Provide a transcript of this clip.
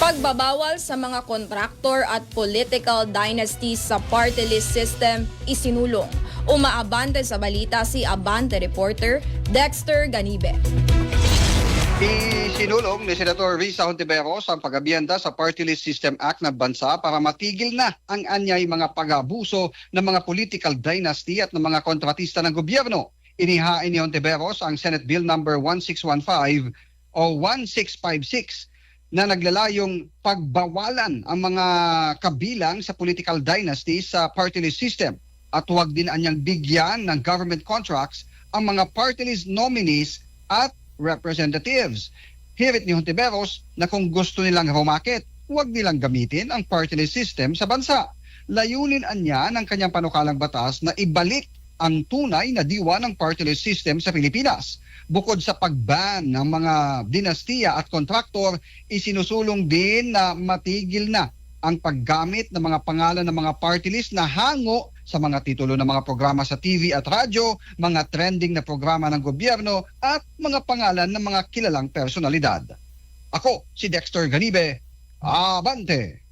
Pagbabawal sa mga kontraktor at political dynasties sa party list system isinulong. Umaabante sa balita si Abante reporter Dexter Ganibe. Isinulong ni Senator Risa Hontiveros ang pag-abienda sa Party List System Act ng bansa para matigil na ang anyay mga pag-abuso ng mga political dynasty at ng mga kontratista ng gobyerno. Inihain ni Hontiveros ang Senate Bill number 1615 o 1656 na naglalayong pagbawalan ang mga kabilang sa political dynasty sa party list system at huwag din anyang bigyan ng government contracts ang mga party list nominees at representatives. Hirit ni Hontiveros na kung gusto nilang humakit, huwag nilang gamitin ang party list system sa bansa. Layunin anya ng kanyang panukalang batas na ibalik ang tunay na diwa ng party list system sa Pilipinas. Bukod sa pag-ban ng mga dinastiya at kontraktor, isinusulong din na matigil na ang paggamit ng mga pangalan ng mga party list na hango sa mga titulo ng mga programa sa TV at radyo, mga trending na programa ng gobyerno at mga pangalan ng mga kilalang personalidad. Ako si Dexter Ganibe, Abante!